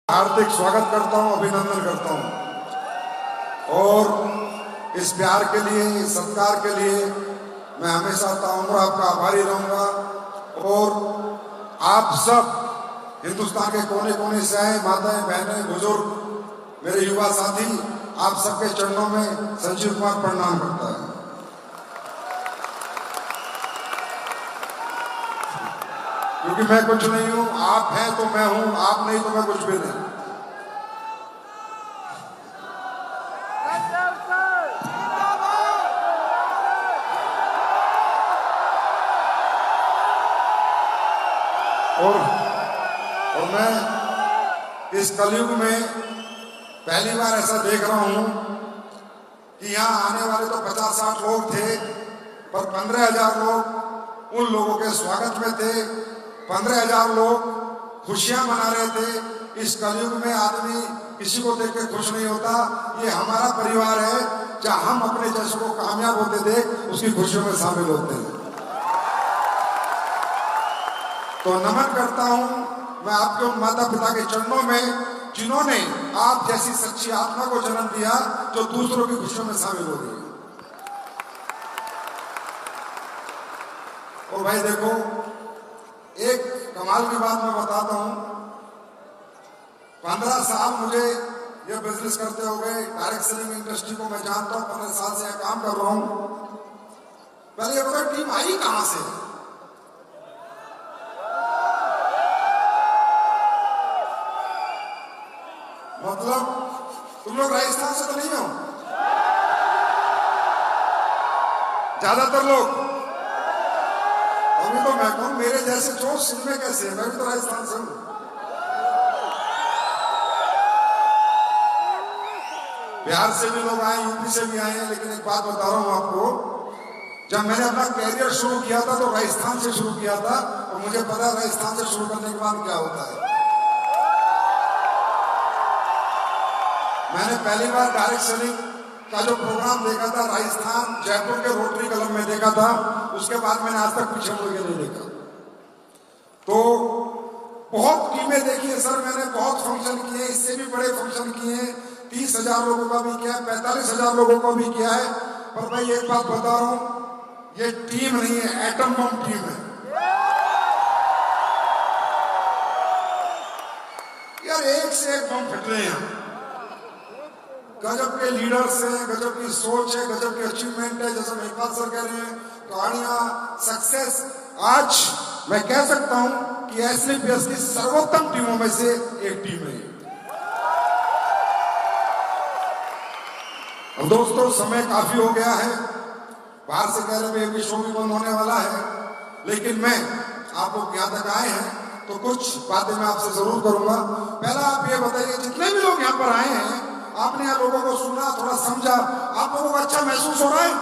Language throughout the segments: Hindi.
हार्दिक स्वागत करता हूं, अभिनंदन करता हूं और इस प्यार के लिए, इस सत्कार के लिए मैं हमेशा ताउम्र आपका आभारी रहूंगा। और आप सब हिंदुस्तान के कोने कोने से आए, माताएं, बहनें, बुजुर्ग, मेरे युवा साथी, आप सबके चरणों में संजीव कुमार प्रणाम करता है। क्योंकि मैं कुछ नहीं हूं, आप हैं तो मैं हूं, आप नहीं तो मैं कुछ भी नहीं। और मैं इस कलयुग में पहली बार ऐसा देख रहा हूं कि यहाँ आने वाले तो 50-60 लोग थे, पर 15,000 लोग उन लोगों के स्वागत में थे। 15,000 लोग खुशियां मना रहे थे। इस कलयुग में आदमी किसी को देख के खुश नहीं होता। ये हमारा परिवार है, जहां हम अपने जैसे को कामयाब होते देख उसकी खुशियों में शामिल होते हैं। तो नमन करता हूं मैं आपके उन माता पिता के चरणों में जिन्होंने आप जैसी सच्ची आत्मा को जन्म दिया जो दूसरों की खुशियों में शामिल हो रही है। और भाई देखो, एक कमाल की बात मैं बताता हूं। 15 साल मुझे ये बिजनेस करते हो गए, डायरेक्ट सेलिंग इंडस्ट्री को मैं जानता हूं, 15 साल से यह काम कर रहा हूं। पहले ये बताओ टीम आई कहां से? मतलब तुम लोग राजस्थान से तो नहीं हो? ज्यादातर लोग। अभी तो मैं कहूं मेरे जैसे जोश इनमें कैसे है? मैं भी तो राजस्थान से हूं। बिहार से भी लोग आए, यूपी से भी आए हैं। लेकिन एक बात बता रहा हूं आपको, जब मैंने अपना कैरियर शुरू किया था तो राजस्थान से शुरू किया था, और मुझे पता है राजस्थान से शुरू करने के बाद क्या होता है। मैंने पहली बार डायरेक्ट सेलिंग का जो प्रोग्राम देखा था राजस्थान जयपुर के रोटरी क्लब में देखा था। उसके बाद मैंने आज तक पीछे मुड़ के नहीं देखा। तो बहुत टीमें देखी है सर मैंने, बहुत फंक्शन किए, इससे भी बड़े फंक्शन किए हैं। 30,000 लोगों का भी किया है, 45,000 लोगों का भी किया है। पर भाई एक बात बता रहा हूं, ये टीम नहीं है, एटम बम टीम है यार। एक से एक बम फट रहे हैं। गजब के लीडर्स हैं, गजब की सोच है, गजब की अचीवमेंट है। जैसे महिपाल सर कह रहे हैं, कहानियां, सक्सेस। आज मैं कह सकता हूं कि एसलीपीएस की सर्वोत्तम टीमों में से एक टीम है। अब दोस्तों समय काफी हो गया है, बाहर से कह रहे हैं शो भी बंद होने वाला है, लेकिन मैं आप लोग यहाँ तक आए हैं तो कुछ बातें मैं आपसे जरूर करूंगा। पहला आप ये बताइए, जितने भी लोग यहाँ पर आए हैं, आपने यहाँ लोगों को सुना, थोड़ा समझा, आप लोगों को अच्छा महसूस हो रहा है?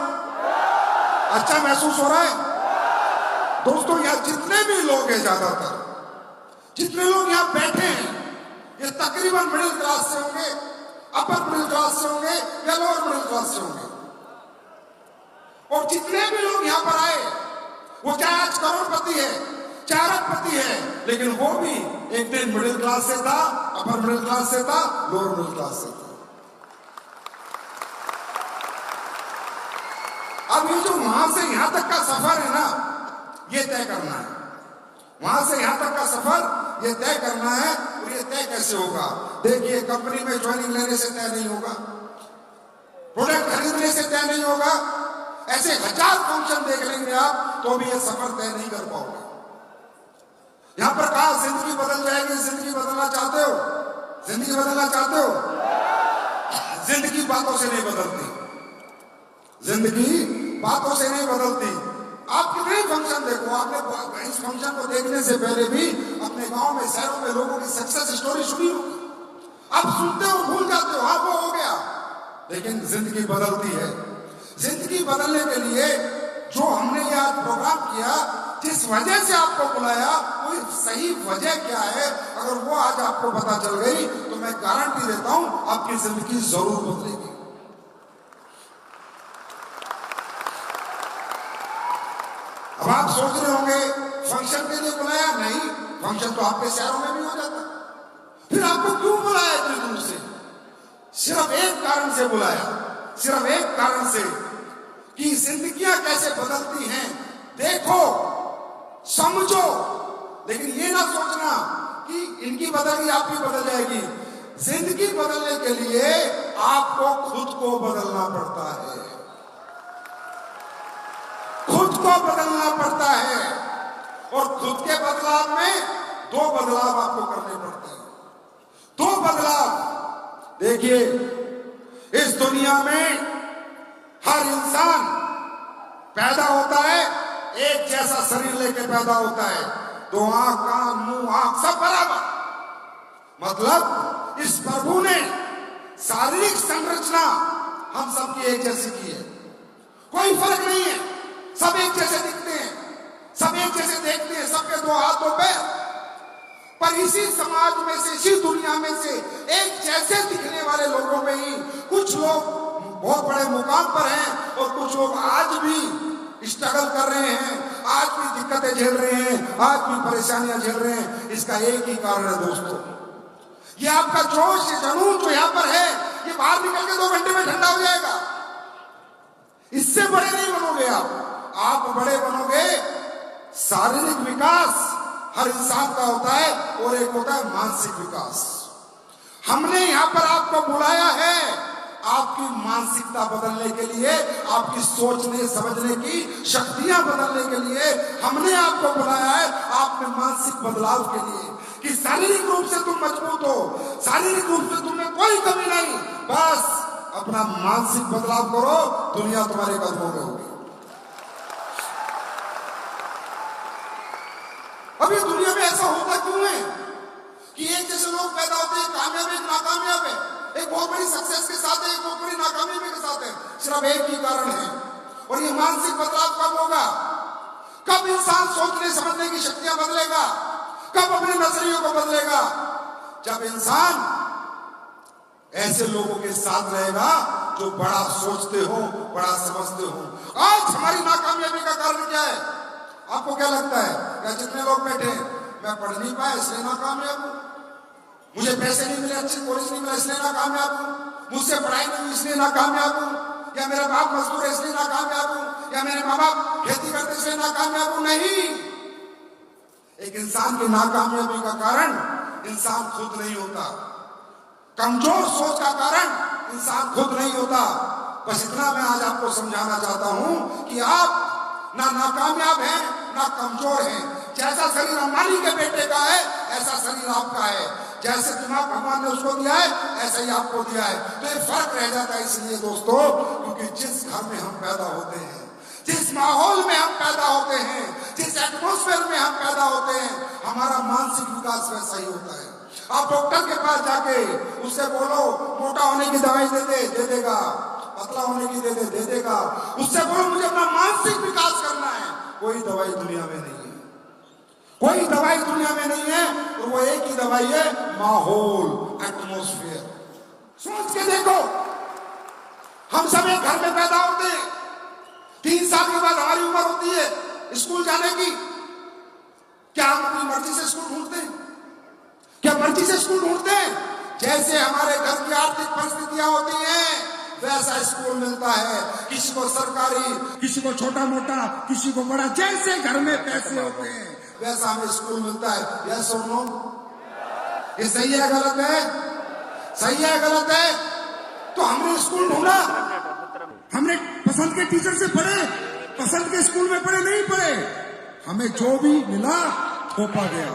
अच्छा महसूस हो रहा है? दोस्तों यहाँ जितने भी लोग हैं, ज्यादातर जितने लोग यहाँ बैठे हैं, ये तकरीबन मिडिल क्लास से होंगे, अपर मिडिल क्लास से होंगे या लोअर मिडिल क्लास से होंगे। और जितने भी लोग यहाँ पर आए, वो चाहे आज करोड़पति है, चाहे अरबपति है, लेकिन वो भी एक दिन मिडिल क्लास से था, अपर मिडिल क्लास से था, लोअर मिडिल क्लास से था। अब ये जो वहां से यहां तक का सफर है ना, ये तय करना है। वहां से यहां तक का सफर ये तय करना है। और ये तय कैसे होगा? देखिए, कंपनी में ज्वाइनिंग लेने से तय नहीं होगा, प्रोडक्ट खरीदने से तय नहीं होगा। ऐसे 1000 फंक्शन देख लेंगे आप तो भी ये सफर तय नहीं कर पाओगे। यहां पर कहा जिंदगी बदल जाएगी। जिंदगी बदलना चाहते हो? जिंदगी बदलना चाहते हो? जिंदगी बातों से नहीं बदलती, जिंदगी बातों से नहीं बदलती। आप कितने फंक्शन देखो, आपने इस फंक्शन को देखने से पहले भी अपने गांव में, शहरों में लोगों की सक्सेस स्टोरी सुनी होगी। आप सुनते हो, भूल जाते हो, हाँ वो हो गया। लेकिन जिंदगी बदलती है। जिंदगी बदलने के लिए जो हमने ये आज प्रोग्राम किया, जिस वजह से आपको बुलाया, वो सही वजह क्या है, अगर वो आज आपको पता चल गई तो मैं गारंटी देता हूं आपकी जिंदगी जरूर बदलेगी। अब आप सोच रहे होंगे फंक्शन के लिए बुलाया? नहीं, फंक्शन तो आपके शहरों में भी हो जाता, फिर आपको क्यों सिर्फ एक कारण से बुलाया, सिर्फ एक कारण से कि जिंदगियां कैसे बदलती हैं, देखो, समझो। लेकिन ये ना सोचना कि इनकी बदल गई आपकी बदल जाएगी। जिंदगी बदलने के लिए आपको खुद को बदलना पड़ता है, खुद को बदलना पड़ता है। और खुद के बदलाव में दो बदलाव आपको करने पड़ते हैं, दो बदलाव। देखिए, इस दुनिया में हर इंसान पैदा होता है, एक जैसा शरीर लेके पैदा होता है, दो आंख, कान, मुंह, आंख सब बराबर। मतलब इस प्रभु ने शारीरिक संरचना हम सबकी एक जैसी की है, कोई फर्क नहीं है, सब एक जैसे दिखते हैं, सब एक जैसे देखते हैं, सबके दो हाथ दो पैर। पर इसी समाज में से, इसी दुनिया में से एक जैसे दिखने वाले लोगों में ही कुछ लोग बहुत बड़े मुकाम पर हैं और कुछ लोग आज भी स्ट्रगल कर रहे हैं, आज भी दिक्कतें झेल रहे हैं, आज भी परेशानियां झेल रहे हैं। इसका एक ही कारण है दोस्तों, ये आपका जोश, ये जुनून जो यहां पर है, ये बाहर निकल के 2 घंटे में ठंडा हो जाएगा। इससे बड़े नहीं बनोगे आप बड़े बनोगे। शारीरिक विकास हर इंसान का होता है और एक होता है मानसिक विकास। हमने यहां पर आपको बुलाया है आपकी मानसिकता बदलने के लिए, आपकी सोचने समझने की शक्तियां बदलने के लिए हमने आपको बुलाया है, आप में मानसिक बदलाव के लिए, कि शारीरिक रूप से तुम मजबूत हो, शारीरिक रूप से तुम्हें कोई कमी नहीं, बस अपना मानसिक बदलाव करो, दुनिया तुम्हारे कदमों में होगी। अभी दुनिया में ऐसा होता क्यों है कि एक जैसे लोग पैदा होते हैं, कामयाब है, नाकामयाब है, एक बहुत बड़ी सक्सेस के साथ है, एक बहुत बड़ी नाकामयाबी के साथ है। सिर्फ एक ही कारण है, और ये मानसिक बदलाव कब होगा? कब इंसान सोचने समझने की शक्तियां बदलेगा, कब अपने नजरियों को बदलेगा? जब इंसान ऐसे लोगों के साथ रहेगा जो बड़ा सोचते हो, बड़ा समझते हो। आज हमारी नाकामयाबी का कारण क्या है? आपको क्या लगता है? क्या जितने लोग बैठे, मैं पढ़ नहीं पाया इसलिए नाकामयाब हूं, मुझे पैसे नहीं मिले, अच्छे कॉलेज नहीं मिला इसलिए नाकामयाब हूं, मुझसे पढ़ाई नहीं हुई इसलिए नाकामयाब हूं, या मेरा बाप मजदूर है इसलिए नाकामयाब हूं, या मेरे माँ बाप खेती करते इसलिए नाकामयाब हूं। नहीं, एक इंसान की नाकामयाबी का कारण इंसान खुद नहीं होता, कमजोर सोच का कारण इंसान खुद नहीं होता। बस इतना मैं आज आपको समझाना चाहता हूं कि आप ना नाकामयाब हैं ना कमजोर हैं। जैसा शरीर अंबानी के बेटे का है ऐसा शरीर आपका है, जैसे दिमाग भगवान ने उसको दिया है ऐसा ही आपको दिया है। तो ये फर्क रह जाता है इसलिए दोस्तों, क्योंकि जिस घर में हम पैदा होते हैं, जिस माहौल में हम पैदा होते हैं, जिस एटमॉस्फेयर में हम पैदा होते हैं, हमारा मानसिक विकास वैसा ही होता है। आप डॉक्टर के पास जाके उससे बोलो मोटा होने की दवाई दे देगा, पतला होने की दे देगा। उससे बोलो मुझे अपना मानसिक विकास करना है, कोई दवाई दुनिया में नहीं है, कोई दवाई दुनिया में नहीं है। और वो एक ही दवाई है, माहौल, एटमॉस्फेयर। सोच के देखो, हम सब एक घर में पैदा होते हैं, 3 साल के बाद हमारी उम्र होती है स्कूल जाने की। क्या हम अपनी मर्जी से स्कूल ढूंढते हैं? क्या मर्जी से स्कूल ढूंढते हैं? जैसे हमारे घर की आर्थिक परिस्थितियां होती हैं वैसा स्कूल मिलता है, किसी को सरकारी, किसी को छोटा मोटा, किसी को बड़ा, जैसे घर में पैसे होते हैं वैसा हमें स्कूल मिलता है। यस और नो? ये सही है गलत है? सही है गलत है? तो हमने स्कूल ढूंढा, हमने पसंद के टीचर से पढ़े, पसंद के स्कूल में पढ़े नहीं पढ़े, हमें जो भी मिला थोपा गया,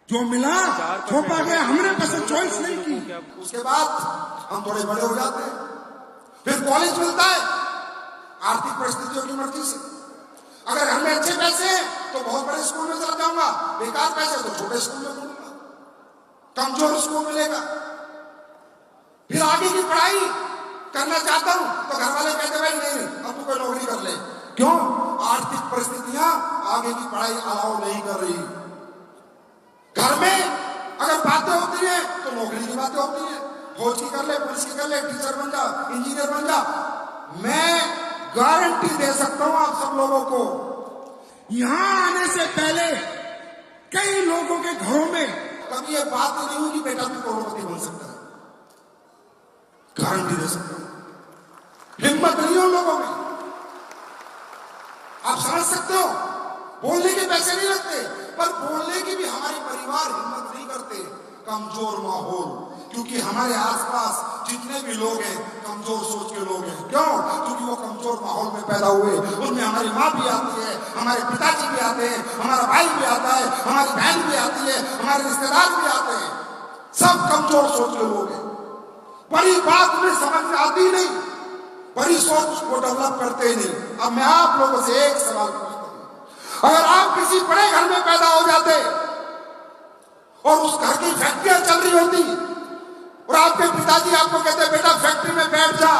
जो मिला थोपा गया, हमने पसंद चॉइस नहीं की। उसके बाद हम थोड़े बड़े हो जाते हैं, फिर कॉलेज मिलता है आर्थिक परिस्थितियों की मर्जी से। अगर घर में अच्छे पैसे हैं तो बहुत बड़े स्कूल में चला जाऊंगा, बेकार पैसे तो छोटे स्कूल में पढ़ूंगा, कमजोर स्कूल मिलेगा। फिर आगे की पढ़ाई करना चाहता हूं तो घर वाले कहते भाई नहीं, अब तू कोई नौकरी कर ले। क्यों? आर्थिक परिस्थितियां आगे की पढ़ाई अलाउ नहीं कर रही। घर में अगर बातें होती हैं तो नौकरी की बातें होती हैं, फौज की कर ले, पुलिस की कर ले, टीचर बन जा, इंजीनियर बन जा। मैं गारंटी दे सकता हूं आप सब लोगों को, यहां आने से पहले कई लोगों के घरों में कभी ये बात नहीं हुई कि बेटा भी करोड़पति बन सकता है। गारंटी दे सकता हूं, हिम्मत नहीं है उन लोगों में। आप समझ सकते हो, बोलने के पैसे नहीं लगते, पर बोलने की भी हमारे परिवार हिम्मत नहीं करते। कमजोर माहौल, क्योंकि हमारे आसपास जितने भी लोग हैं कमजोर सोच के लोग हैं। क्यों? क्योंकि वो कमजोर माहौल में पैदा हुए। उनमें हमारी माँ भी आती है, हमारे पिताजी भी आते हैं, हमारा भाई भी आता है, हमारी बहन भी आती है, हमारे रिश्तेदार भी आते हैं। सब कमजोर सोच के लोग हैं। बड़ी बात में समझ में आती नहीं, बड़ी सोच को डेवलप करते नहीं। अब मैं आप लोगों से एक सवाल पूछता हूं, अगर आप किसी बड़े घर में पैदा हो जाते और उस घर की फैक्ट्रियां चल रही होती और आपके पिताजी आपको कहते बेटा फैक्ट्री में बैठ जा,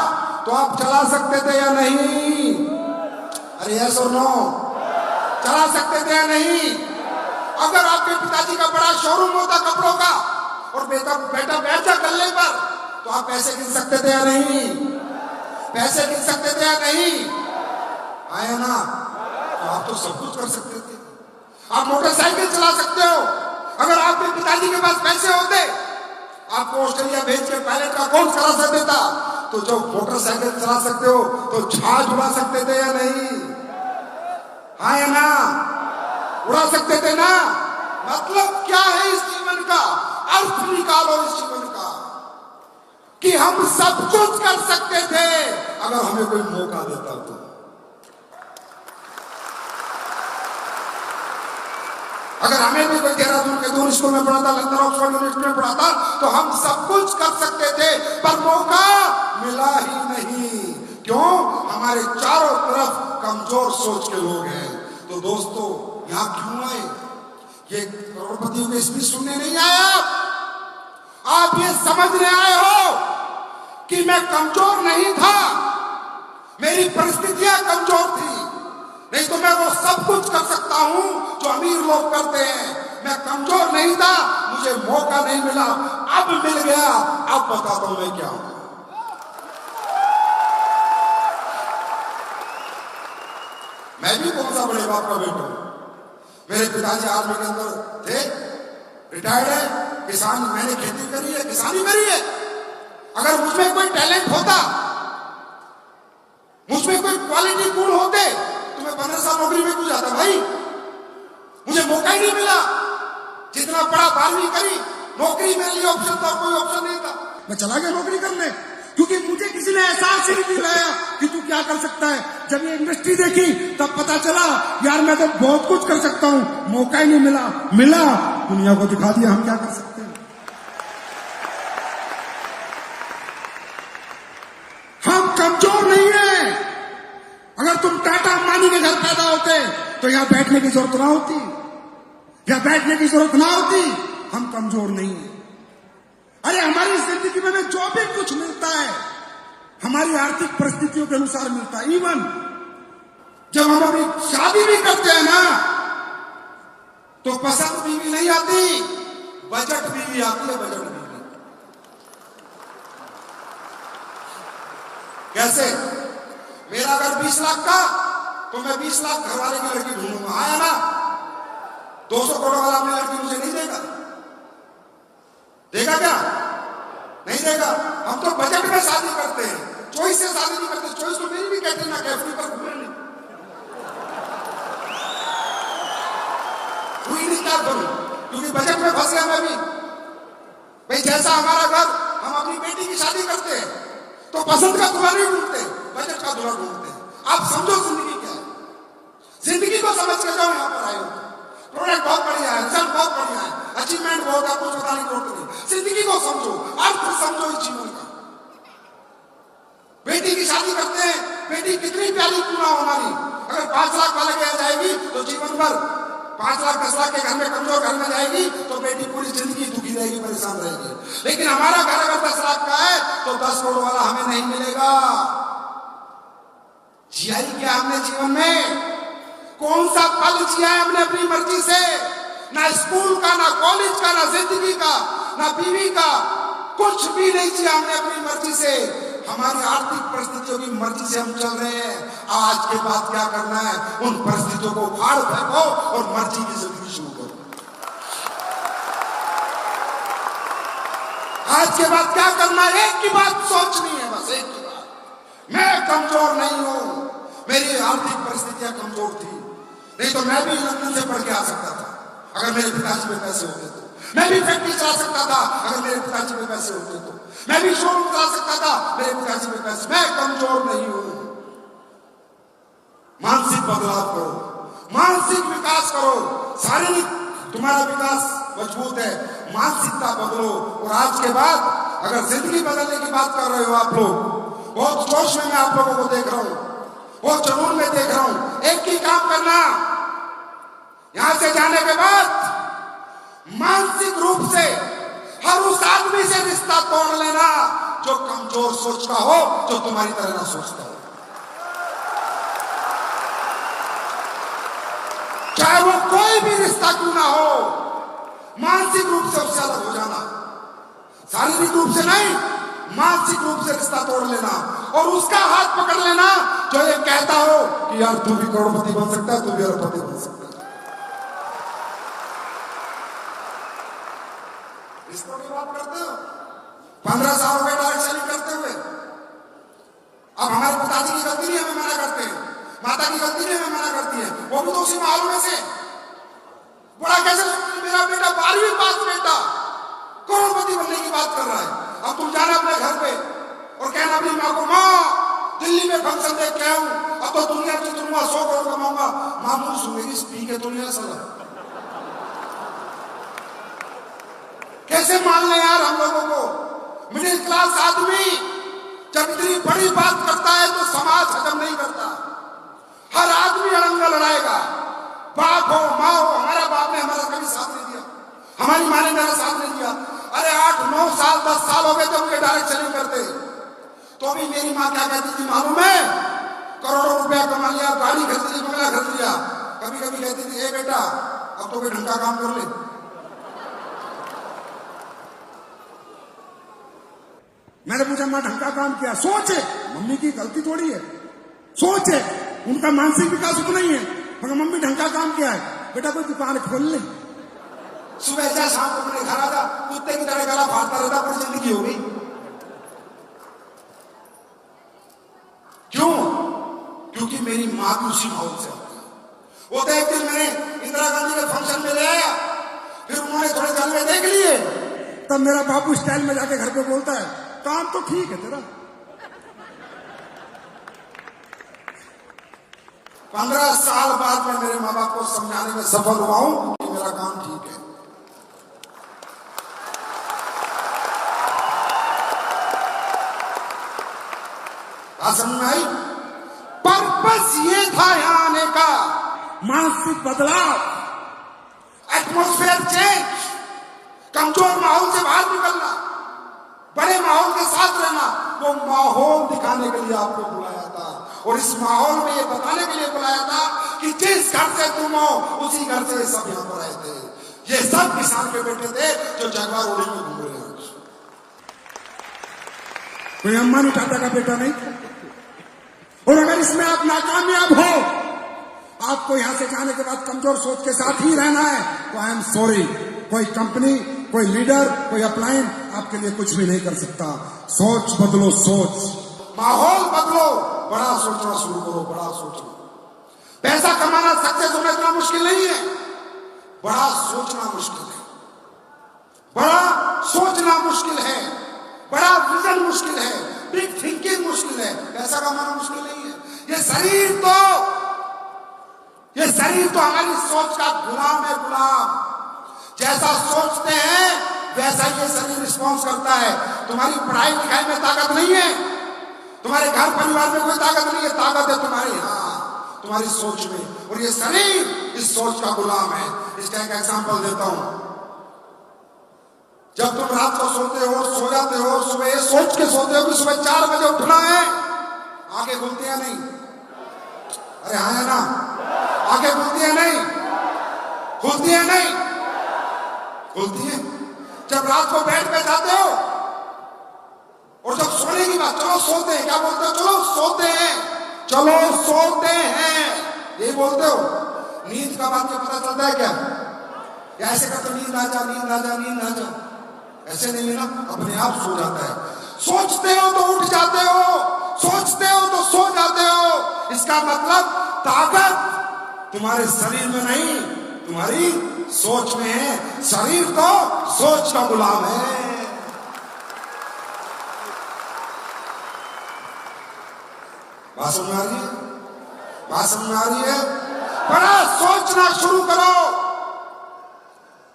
तो आप चला सकते थे या नहीं? अरे यस और नो, चला सकते थे या नहीं? अगर आपके पिताजी का बड़ा शोरूम होता कपड़ों का और बेटा बैठ जा गल्ले पर, तो आप पैसे गिन सकते थे या नहीं? पैसे गिन सकते थे या नहीं? आया ना? तो आप तो सब कुछ कर सकते थे। आप मोटरसाइकिल चला सकते हो। अगर आपके पिताजी के पास पैसे होते, आपको ऑस्ट्रेलिया भेज के पायलट का कोर्स करा सकते था, तो जो मोटरसाइकिल चला सकते हो तो जहाज उड़ा सकते थे या नहीं? हाँ या ना? उड़ा सकते थे ना? मतलब क्या है इस जीवन का? अर्थ निकालो इस जीवन का कि हम सब कुछ कर सकते थे अगर हमें कोई मौका देता तो। अगर हमें भी कोई देहरादून के दूर स्कूल में पढ़ाता, लंदन ऑक्सफोर्ड यूनिवर्सिटी में पढ़ाता, तो हम सब कुछ कर सकते थे, पर मौका मिला ही नहीं। क्यों? हमारे चारों तरफ कमजोर सोच के लोग हैं। तो दोस्तों, यहां क्यों आए? ये करोड़पतियों के स्पीच सुनने नहीं आए आप ये समझने आए हो कि मैं कमजोर नहीं था, मेरी परिस्थितियां कमजोर थी, नहीं तो मैं वो सब कुछ कर सकता हूं जो अमीर लोग करते हैं। मैं कमजोर नहीं था, मुझे मौका नहीं मिला, अब मिल गया, अब बताता हूं मैं क्या हूं। मैं भी कौन सा बड़े बाप का बेटा हूं। मेरे पिताजी आर्मी के अंदर थे, रिटायर्ड है, किसान, मैंने खेती करी है, किसानी करी है। अगर मुझमें कोई टैलेंट होता, मुझमें कोई क्वालिटी गुण होते, तो मैं 15 साल नौकरी में क्यों जाता भाई? मुझे मौका ही नहीं मिला। जितना बड़ा 12वीं करी, नौकरी मेरे लिए ऑप्शन था, कोई ऑप्शन नहीं था, मैं चला गया नौकरी करने, क्योंकि मुझे किसी ने एहसास ही नहीं दिलाया कि तू क्या कर सकता है। जब ये इंडस्ट्री देखी तब पता चला यार मैं तो बहुत कुछ कर सकता हूं, मौका ही नहीं मिला दुनिया को दिखा दिया हम क्या कर सकते हैं। हम कमजोर नहीं है। अगर तुम टाटा अंबानी के घर पैदा होते तो यहां बैठने की जरूरत ना होती, यहां बैठने की जरूरत ना होती। हम कमजोर नहीं है। अरे हमारी जिंदगी में जो भी कुछ मिलता है हमारी आर्थिक परिस्थितियों के अनुसार मिलता है। इवन जब हम अपनी शादी भी करते हैं ना, तो पसंद बीवी नहीं आती, बजट बीवी आती है। बजट बीवी कैसे? मेरा अगर 20 लाख का, तो मैं 20 लाख घर वाले की लड़की ढूंढूंगा। आया ना? 200 करोड़ वाला अपनी लड़की मुझे नहीं देगा। देगा क्या? नहीं देगा। हम तो बजट में शादी करते हैं, चॉइस से शादी नहीं करते। चॉइस तो मेरी भी कहते ना, कैफे पर घूमने नहीं हुई, नहीं क्या करूं, क्योंकि बजट में फंस गया मैं भी। भाई जैसा हमारा घर, हम अपनी बेटी की शादी करते हैं तो पसंद का दूल्हा नहीं ढूंढते, बजट का दूल्हा ढूंढते हैं। आप समझो जिंदगी क्या है। जिंदगी को समझ के जाओ। यहां पर आए हो, प्रोडक्ट बहुत बढ़िया है, रिजल्ट बहुत बढ़िया है, अचीवमेंट बहुत है, कुछ बताने की जरूरत नहीं। जिंदगी को समझो, अर्थ समझो इस जीवन का। बेटी की शादी करते हैं, बेटी कितनी प्यारी क्यों ना हो हमारी, अगर 5 लाख वाले के यहाँ जाएगी तो जीवन भर 5 लाख 10 लाख के घर में, कमजोर घर में जाएगी तो बेटी पूरी जिंदगी दुखी रहेगी, परेशान रहेगी। लेकिन हमारा घर अगर 10 लाख का है तो 10 करोड़ वाला हमें नहीं मिलेगा। जिया ही क्या हमने जीवन में? कौन सा पल जिया है हमने अपनी मर्जी से? ना स्कूल का, ना कॉलेज का, ना जिंदगी का, ना बीवी का, कुछ भी नहीं जिया हमने अपनी मर्जी से। हमारी आर्थिक परिस्थितियों की मर्जी से हम चल रहे हैं। आज के बाद क्या करना है? उन परिस्थितियों को फाड़ फेंको और मर्जी की जिंदगी शुरू करो। आज के बाद क्या करना, एक ही बात सोचनी है, बस एक ही बात। मैं कमजोर नहीं हूं, मेरी आर्थिक परिस्थितियां कमजोर थी, नहीं तो मैं भी लंदन से पढ़ के आ सकता था अगर मेरे पिताजी में पैसे होते तो। मैं भी फैक्ट्री चला सकता था अगर मेरे पिताजी में पैसे होते तो। मैं भी शोरूम चला सकता था मेरे पिताजी में पैसे। मैं कमजोर नहीं हूं। मानसिक बदलाव करो, मानसिक विकास करो। शारीरिक तुम्हारा विकास मजबूत है, मानसिकता बदलो। और आज के बाद अगर जिंदगी बदलने की बात कर रहे हो आप लोग, बहुत जोश में मैं आप लोगों को देख रहा हूं, बहुत जुनून में देख रहा हूं। एक ही काम करना, यहां से जाने के बाद मानसिक रूप से हर उस आदमी से रिश्ता तोड़ लेना जो कमजोर सोच का हो, जो तुम्हारी तरह ना सोचता हो। चाहे वो कोई भी रिश्ता क्यों ना हो, मानसिक रूप से उससे अलग हो जाना। शारीरिक रूप से नहीं, मानसिक रूप से रिश्ता तोड़ लेना और उसका हाथ पकड़ लेना जो ये कहता हो कि यार तू भी करोड़पति बन सकता है, तू भी अरबपति बन सकता है। रिश्तों की बात करते हो, 15 साल हो गए डायरेक्ट सेलिंग करते हुए। अब हमारे पिताजी की गलती नहीं हमें मना करते हैं, माता की गलती नहीं हमें मना करती है, वो भी तो उसी माहौल में से। बड़ा कैसे मेरा बेटा 12वीं पास बेटा करोड़पति बनने की बात कर रहा है। अब तुम जाना अपने घर पे और कहना अपनी माँ को, माँ दिल्ली में फंक्शन देख के आऊं, अब तो दुनिया की तुम 100 करोड़ कमाऊंगा। मामूस मेरी स्पीक है तो नहीं सला। कैसे मान ले यार हम लोगों को। मिडिल क्लास आदमी जब इतनी बड़ी बात करता है तो समाज हजम नहीं करता। हर आदमी अड़ंगा लड़ाएगा। बाप हो, माँ हो, हमारा बाप ने हमारा कभी साथ नहीं दिया, हमारी माँ ने मेरा साथ नहीं दिया। अरे 8-9 साल 10 साल हो गए तो उनके डायरेक्ट सेलिंग करते, तो भी मेरी माँ क्या कहती थी मालूम है? करोड़ों रुपया कमा लिया, गाड़ी खरीद ली, बंगला खरीद लिया। कभी कभी कहती थी, ए बेटा अब तो कोई ढंग का काम कर ले। मैंने पूछा माँ ढंग का काम किया? सोचे, मम्मी की गलती थोड़ी है, सोचे उनका मानसिक विकास उतना ही है, मगर मम्मी ढंग का काम किया है। बेटा कोई दुकान खोल ले, सुबह जा शाम को अपने घर आता, कुत्ते की तरह गला फाड़ता रहता, पूरी जिंदगी हो गई। क्यों? क्योंकि मेरी माँ भी उसी माहौल से आती है। वो तो एक दिन मैंने इंदिरा गांधी के फंक्शन में ले आया, फिर उन्होंने थोड़े जलवे देख लिए, तब मेरा बापू स्टाइल में जाके घर पे बोलता है, काम तो ठीक है तेरा। 15 साल बाद मैं मेरे माँ बाप को समझाने में सफल हुआ हूं कि मेरा काम ठीक है। बात समझ में आई? पर्पस ये था यहां आने का, मानसिक बदलाव, एटमॉस्फेयर चेंज, कमजोर माहौल से बाहर निकलना, बड़े माहौल के साथ रहना। वो माहौल दिखाने के लिए आपको बुलाया था और इस माहौल में ये बताने के लिए बुलाया था कि जिस घर से तुम हो उसी घर से सब यहां पर आए थे। ये सब किसान के बेटे थे जो जगवार उड़ी में घूम रहे हैं। कोई अंबानी टाटा का बेटा नहीं। और अगर इसमें आप नाकामयाब हो, आपको यहां से जाने के बाद कमजोर सोच के साथ ही रहना है, तो आई एम सॉरी, कोई कंपनी, कोई लीडर, कोई अपलाइन आपके लिए कुछ भी नहीं कर सकता। सोच बदलो, सोच, माहौल बदलो, बड़ा सोचना शुरू करो, बड़ा सोचो। पैसा कमाना, सक्सेस होना इतना मुश्किल नहीं है, बड़ा सोचना मुश्किल है, बड़ा सोचना मुश्किल है, बड़ा विजन मुश्किल है, बिग थिंकिंग मुश्किल है, पैसा कमाना मुश्किल नहीं है। ये शरीर तो हमारी सोच का गुलाम है, गुलाम। जैसा सोचते हैं वैसा ये शरीर रिस्पॉन्स करता है। तुम्हारी पढ़ाई लिखाई में ताकत नहीं है, तुम्हारे घर परिवार में कोई ताकत नहीं है, ताकत है तुम्हारी तुम्हारी सोच में। और ये शरीर इस सोच का गुलाम है। इसका एक एग्जांपल देता हूं। जब तुम रात को सोते हो, सो जाते हो, सुबह ये सोच के सोते हो कि सुबह 4 बजे उठना है, आंखें खुलती है नहीं? अरे हाँ है ना? आंखें खुलती है नहीं? खुलती है नहीं? खुलती है। जब रात को बेड पे जाते हो और जब सोने की बात, चलो सोते हैं, क्या बोलते हो? चलो सोते हैं, चलो सोते हैं, यही बोलते हो। नींद का बात क्या पता चलता है क्या? ऐसे करते नींद आ जा, नींद आ जा, नींद आ जा। ऐसे नहीं है ना, अपने आप सो जाता है। सोचते हो तो उठ जाते हो, सोचते हो तो सो जाते हो। इसका मतलब ताकत तुम्हारे शरीर में नहीं, तुम्हारी सोच में है। शरीर तो सोच का गुलाम है। बात समझ में आ रही है? बात समझ में आ रही है? बड़ा सोचना शुरू करो।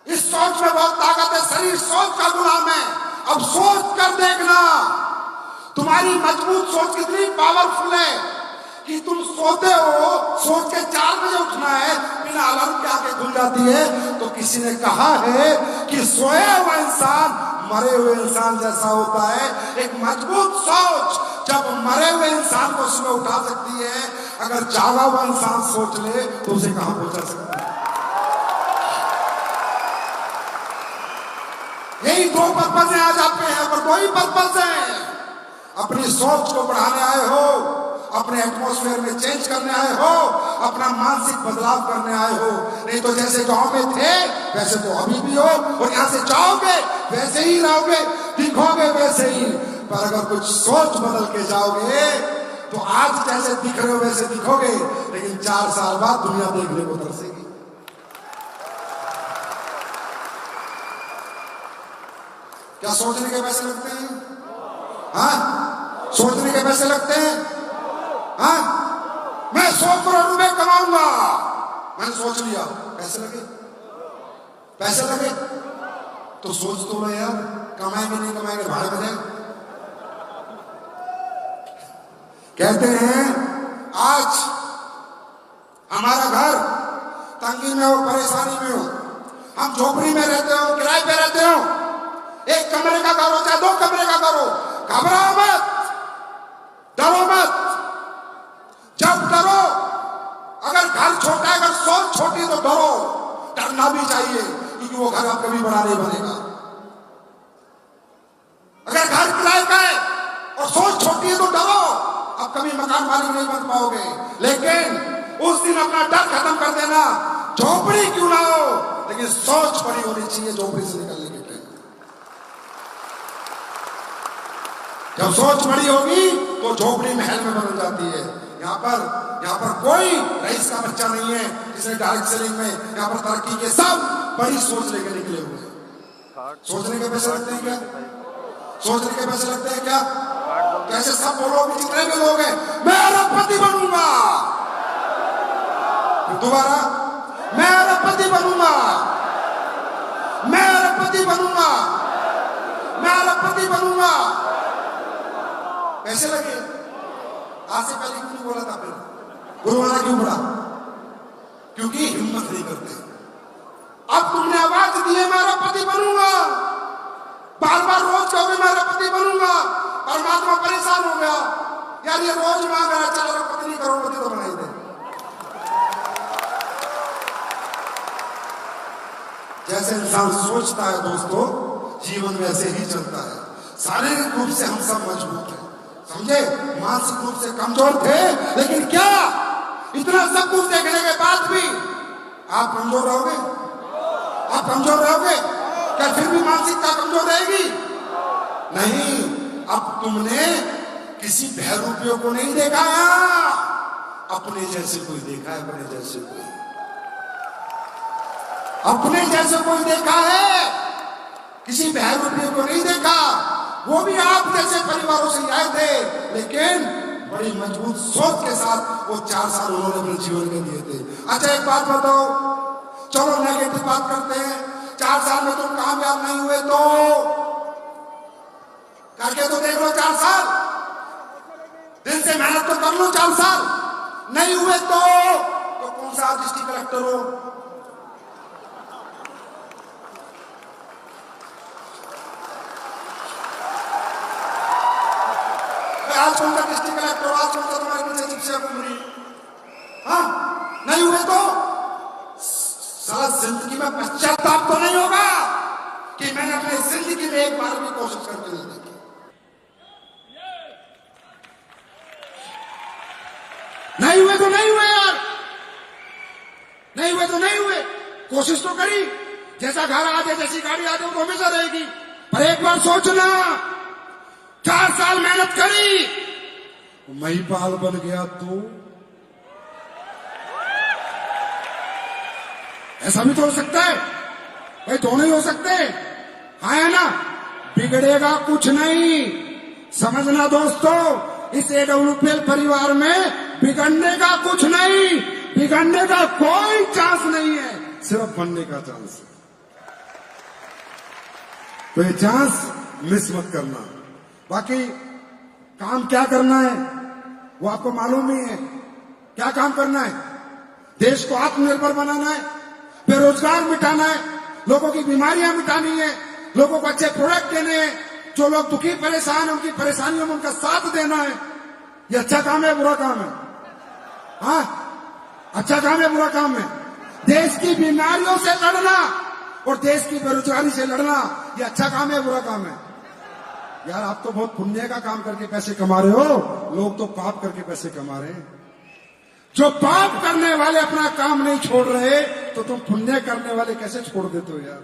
इस सोच में बहुत ताकत है। शरीर सोच का गुलाम है। अब सोच कर देखना, तुम्हारी मजबूत सोच कितनी पावरफुल है कि तुम सोते हो, सोच के 4 बजे उठना है, बिना अलार्म के आंखें खुल जाती है। तो किसी ने कहा है कि सोया हुआ इंसान मरे हुए इंसान जैसा होता है। एक मजबूत सोच जब मरे हुए इंसान को सुबह उठा सकती है, अगर जागा हुआ इंसान सोच ले तो उसे कहां पहुंचा सकती है? यही 2 पर्पज है आज आप पे है, पर 2 ही पर्पज है। अपनी सोच को बढ़ाने आए हो, अपने एटमॉस्फेयर में चेंज करने आए हो, अपना मानसिक बदलाव करने आए हो। नहीं तो जैसे गांव में थे वैसे तो अभी भी हो, और यहां से जाओगे वैसे ही रहोगे, दिखोगे वैसे ही। पर अगर कुछ सोच बदल के जाओगे तो आज जैसे दिख रहे हो वैसे दिखोगे, लेकिन 4 साल बाद दुनिया देखने को तरसेगी। क्या सोचने के पैसे लगते हैं? हाँ, सोचने के पैसे लगते हैं। हाँ, मैं 100 करोड़ रुपए कमाऊंगा, मैंने सोच लिया, पैसे लगे, पैसे लगे तो सोच तो लो यार, कमाएंगे नहीं कमाएंगे भाड़े में जाए। कहते हैं आज हमारा घर तंगी में हो, परेशानी में हो, हम झोपड़ी में रहते हो, किराए पे रहते हो, 1 कमरे का घर हो चाहे 2 कमरे का घर हो, घबराओ मत, डरो मत। जब डरो, अगर घर छोटा है, अगर सोच छोटी है तो डरो, डरना भी चाहिए, क्योंकि वो घर आप कभी बड़ा नहीं बनेगा। अगर घर किराए का है और सोच छोटी है तो डरो, आप कभी मकान मालिक नहीं बन पाओगे। लेकिन उस दिन अपना डर खत्म कर देना, झोपड़ी क्यों ना हो लेकिन सोच बड़ी होनी चाहिए झोपड़ी से निकलने के लिए। जब सोच बड़ी होगी तो झोपड़ी महल में बदल जाती है। यहाँ पर कोई रईस का बच्चा नहीं है जिसने डायरेक्ट सेलिंग में यहाँ पर तरक्की के, सब बड़ी सोच लेकर निकले हुए हैं। सोचने के पैसे लगते हैं क्या? सोचने के पैसे लगते हैं क्या? कैसे सब बोलोगे, जितने भी लोग हैं, मैं अरबपति बनूंगा, दोबारा मैं अरबपति बनूंगा, मैं अरबपति बनूंगा, मैं अरबपति बनूंगा। पैसे लगे, आज से पहले क्यों नहीं बोला था? फिर गुरुवारा क्यों पड़ा? क्योंकि हिम्मत नहीं करते। अब तुमने आवाज दी है मैं अरबपति बनूंगा, बार बार रोज कहोगे मैं अरबपति बनूंगा, परमात्मा परेशान हो गया, यार ये रोज मांग रहा है, चल अरबपति नहीं करोड़पति तो बनाई दे। जैसे इंसान सोचता है दोस्तों, जीवन वैसे ही चलता है। शारीरिक रूप से हम सब मजबूत हैं, समझे, मानसिक रूप से कमजोर थे, लेकिन क्या इतना सब कुछ देखने के बाद भी आप कमजोर रहोगे? आप कमजोर रहोगे क्या? फिर भी मानसिकता कमजोर रहेगी? नहीं। अब तुमने किसी बहरूपियों को नहीं देखा, अपने जैसे कोई देखा है, अपने जैसे कोई, अपने जैसे कोई देखा है, किसी बहरूपियों को नहीं देखा। वो भी आप जैसे परिवारों से आए थे, लेकिन बड़ी मजबूत सोच के साथ वो 4 साल उन्होंने अपने जीवन में दिए थे। अच्छा एक बात बताओ, चलो नेगेटिव बात करते हैं, 4 साल में तुम कामयाब नहीं हुए तो करके तो देख लो, 4 साल दिल से मेहनत तो कर लो, 4 साल नहीं हुए तो कौन सा डिस्ट्रिक्ट कलेक्टर हो? आज कौन सा डिस्ट्रिक्ट कलेक्टर, आज कौन सा तुम्हारे पीछे शिक्षा घूम रही? हाँ, नहीं हुए तो सारा जिंदगी में पश्चाताप तो नहीं होगा कि मैंने अपनी जिंदगी में एक बार भी कोशिश करके नहीं देखी। नहीं हुए तो नहीं हुए यार, नहीं हुए तो नहीं हुए, कोशिश तो करी। जैसा घर आ जाए, जैसी गाड़ी आ जाए, वो तो हमेशा रहेगी। पर एक बार सोचना, 4 साल मेहनत करी, महिपाल बन गया तो ऐसा भी तो हो सकता है भाई, दोनों ही हो सकते हैं। हाँ है ना, बिगड़ेगा कुछ नहीं। समझना दोस्तों, इस AWPL परिवार में बिगड़ने का कुछ नहीं, बिगड़ने का कोई चांस नहीं है, सिर्फ बनने का चांस है। तो ये चांस मिस मत करना। बाकी काम क्या करना है वो आपको मालूम ही है। क्या काम करना है? देश को आत्मनिर्भर बनाना है, बेरोजगार मिटाना है, लोगों की बीमारियां मिटानी है, लोगों को अच्छे प्रोडक्ट देने हैं, जो लोग दुखी परेशान हैं उनकी परेशानियों में उनका साथ देना है। ये अच्छा काम है, बुरा काम है? हाँ, अच्छा काम है, बुरा काम है? देश की बीमारियों से लड़ना और देश की बेरोजगारी से लड़ना, ये अच्छा काम है, बुरा काम है? यार आप तो बहुत पुण्य का काम करके पैसे कमा रहे हो, लोग तो पाप करके पैसे कमा रहे हैं। जो पाप करने वाले अपना काम नहीं छोड़ रहे, तो तुम पुण्य करने वाले कैसे छोड़ देते हो यार?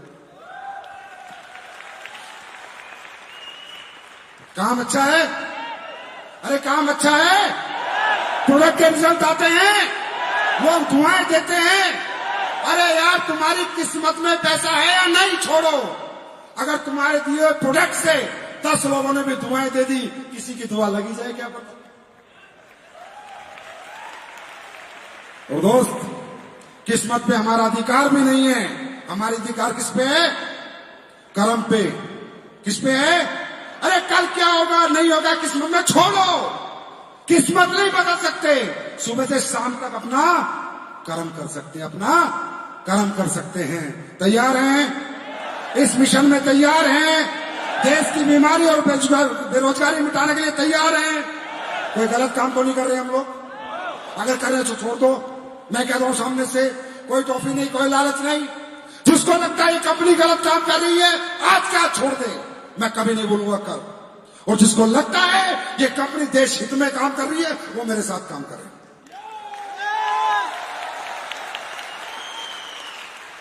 काम अच्छा है? अरे काम अच्छा है, प्रोडक्ट के रिजल्ट आते हैं, लोग दुआएं देते हैं। अरे यार तुम्हारी किस्मत में पैसा है या नहीं, छोड़ो। अगर तुम्हारे दिए हुए प्रोडक्ट से 10 लोगों ने भी दुआएं दे दी, किसी की दुआ लगी जाए क्या पता। और दोस्त, किस्मत पे हमारा अधिकार भी नहीं है। हमारा अधिकार किस पे है? कर्म पे। किस पे है? अरे कल क्या होगा नहीं होगा किस्मत में छोड़ो, किस्मत नहीं बदल सकते। सुबह से शाम तक अपना कर्म कर सकते हैं, अपना कर्म कर सकते हैं। तैयार हैं? इस मिशन में तैयार हैं? देश की बीमारी और बेरोजगारी मिटाने के लिए तैयार हैं? कोई गलत काम तो नहीं कर रहे हम लोग? अगर कर रहे तो छोड़ दो। मैं कह रहा हूं सामने से, कोई टॉफी नहीं, कोई लालच नहीं। जिसको लगता है ये कंपनी गलत काम कर रही है, आज क्या छोड़ दे, मैं कभी नहीं बोलूंगा कल। और जिसको लगता है ये कंपनी देश हित में काम कर रही है, वो मेरे साथ काम करे।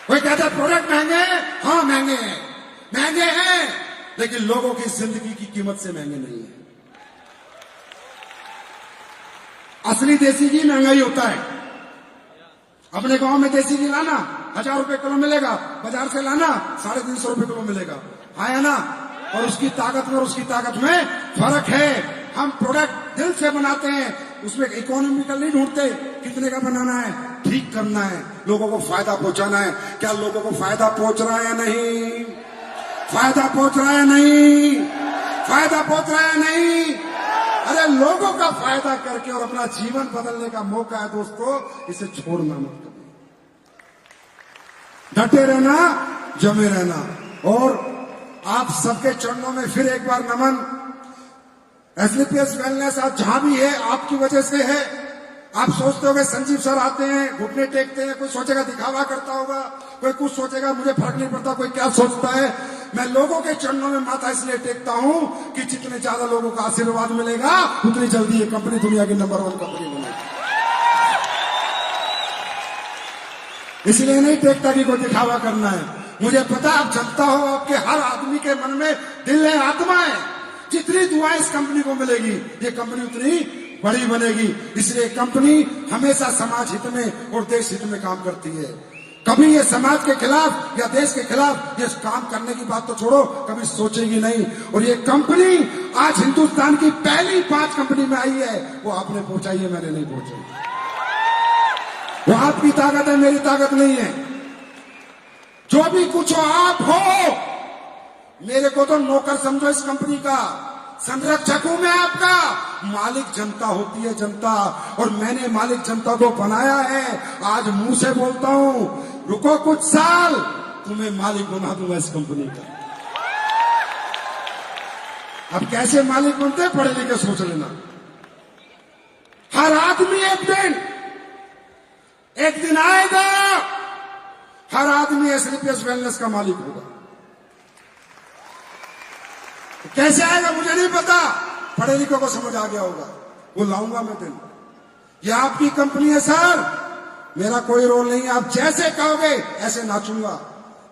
कोई कहता है प्रोडक्ट महंगे हैं, हाँ महंगे हैं, महंगे हैं, लेकिन लोगों की जिंदगी की कीमत से महंगे नहीं है। असली देसी घी महंगाई होता है। अपने गांव में देसी घी लाना 1000 रुपए किलो मिलेगा, बाजार से लाना 350 रुपए किलो मिलेगा। है ना? और उसकी ताकत में और उसकी ताकत में फर्क है। हम प्रोडक्ट दिल से बनाते हैं, उसमें इकोनॉमिकल नहीं ढूंढते कितने का बनाना है, ठीक करना है, लोगों को फायदा पहुंचाना है। क्या लोगों को फायदा पहुंच रहा है? नहीं फायदा पहुंच रहा है, नहीं फायदा पहुंच रहा है, नहीं। अरे लोगों का फायदा करके और अपना जीवन बदलने का मौका है दोस्तों, इसे छोड़ना मत करो। डटे रहना, जमे रहना। और आप सबके चरणों में फिर एक बार नमन। SLPS वेलनेस आज जहां भी है आपकी वजह से है। आप सोचते होंगे संजीव सर आते हैं, घुटने टेकते हैं, कोई सोचेगा दिखावा करता होगा, कोई कुछ सोचेगा, मुझे फर्क नहीं पड़ता कोई क्या सोचता है। मैं लोगों के चरणों में माथा इसलिए टेकता हूं कि जितने ज्यादा लोगों का आशीर्वाद मिलेगा उतनी जल्दी ये कंपनी दुनिया की नंबर 1 कंपनी बनेगी। इसलिए नहीं टेकता कि कोई दिखावा करना है। मुझे पता आप जनता हो, आपके हर आदमी के मन में दिल है, आत्मा है। जितनी दुआएं इस कंपनी को मिलेगी, ये कंपनी उतनी बड़ी बनेगी। इसलिए कंपनी हमेशा समाज हित में और देश हित में काम करती है। कभी ये समाज के खिलाफ या देश के खिलाफ ये काम करने की बात तो छोड़ो, कभी सोचेगी नहीं। और ये कंपनी आज हिंदुस्तान की पहली 5 कंपनी में आई है, वो आपने पहुंचाई है, मैंने नहीं पहुंचाई। वो आपकी ताकत है, मेरी ताकत नहीं है। जो भी कुछ हो आप हो, मेरे को तो नौकर समझो इस कंपनी का, संरक्षक हूं मैं आपका। मालिक जनता होती है, जनता। और मैंने मालिक जनता को बनाया है। आज मुंह से बोलता हूं, रुको कुछ साल, तुम्हें मालिक बना दूंगा इस कंपनी का। अब कैसे मालिक बनते हैं, पढ़े लिखे सोच लेना। हर आदमी एक दिन आएगा, हर आदमी SLPS वेलनेस का मालिक होगा। कैसे आएगा मुझे नहीं पता, पढ़े लिखों को समझ आ गया होगा, वो लाऊंगा मैं दिन। ये आपकी कंपनी है सर, मेरा कोई रोल नहीं है। आप जैसे कहोगे ऐसे नाचूंगा,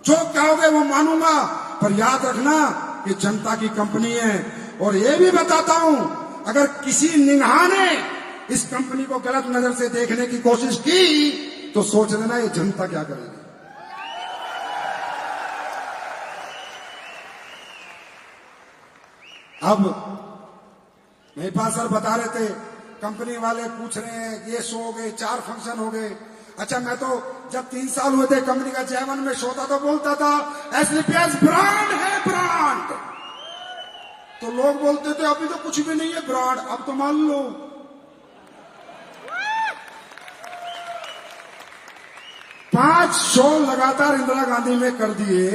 जो कहोगे वो मानूंगा। पर याद रखना, कि जनता की कंपनी है। और ये भी बताता हूं, अगर किसी निगाह ने इस कंपनी को गलत नजर से देखने की कोशिश की तो सोच लेना ये जनता क्या करेगी। अब महिपाल सर बता रहे थे, कंपनी वाले पूछ रहे हैं ये शो हो गए, 4 फंक्शन हो गए। अच्छा, मैं तो जब 3 साल हुए थे कंपनी का चेयरमैन में शो था तो बोलता था एसलीपीएस ब्रांड है, ब्रांड। तो लोग बोलते थे अभी तो कुछ भी नहीं है ब्रांड, अब तो मान लो। पांच शो लगातार इंदिरा गांधी में कर दिए,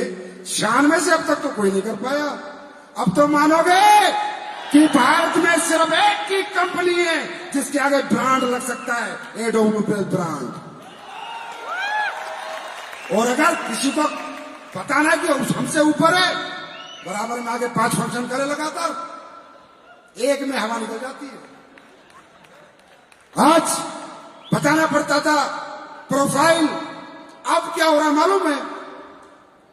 96 से अब तक तो कोई नहीं कर पाया। अब तो मानोगे कि भारत में सिर्फ एक ही कंपनी है जिसके आगे ब्रांड लग सकता है, एडोमोबाइल ब्रांड। और अगर किसी को पता ना कि हमसे ऊपर है, बराबर में आगे 5 फंक्शन करे लगातार, एक में हवा निकल जाती है। आज बताना पड़ता था प्रोफाइल, अब क्या हो रहा मालूम है?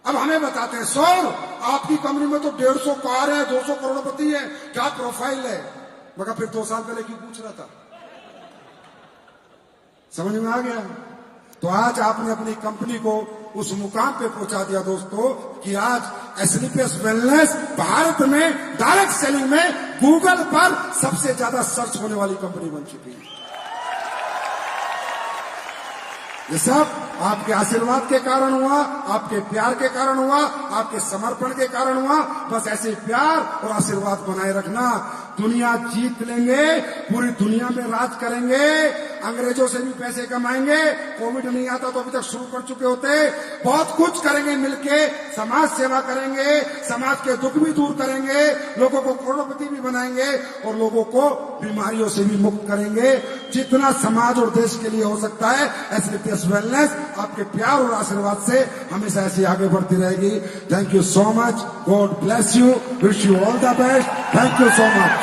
अब हमें बताते हैं सर आपकी कंपनी में तो 150 कार है, 200 करोड़पति है, क्या प्रोफाइल है? मगर फिर 2 साल पहले क्यों पूछ रहा था? समझ में आ गया? तो आज आपने अपनी कंपनी को उस मुकाम पे पहुंचा दिया दोस्तों कि आज एसलीपीएस वेलनेस भारत में डायरेक्ट सेलिंग में गूगल पर सबसे ज्यादा सर्च होने वाली कंपनी बन चुकी है। ये सब आपके आशीर्वाद के कारण हुआ, आपके प्यार के कारण हुआ, आपके समर्पण के कारण हुआ। बस ऐसे प्यार और आशीर्वाद बनाए रखना। दुनिया जीत लेंगे, पूरी दुनिया में राज करेंगे, अंग्रेजों से भी पैसे कमाएंगे। कोविड नहीं आता तो अभी तक शुरू कर चुके होते। बहुत कुछ करेंगे मिलके, समाज सेवा करेंगे, समाज के दुख भी दूर करेंगे, लोगों को करोड़पति भी बनाएंगे और लोगों को बीमारियों से भी मुक्त करेंगे। जितना समाज और देश के लिए हो सकता है, एसलीपीएस वेलनेस आपके प्यार और आशीर्वाद से हमेशा ऐसी आगे बढ़ती रहेगी। Thank you so much, God bless you, wish you all the best, thank you so much.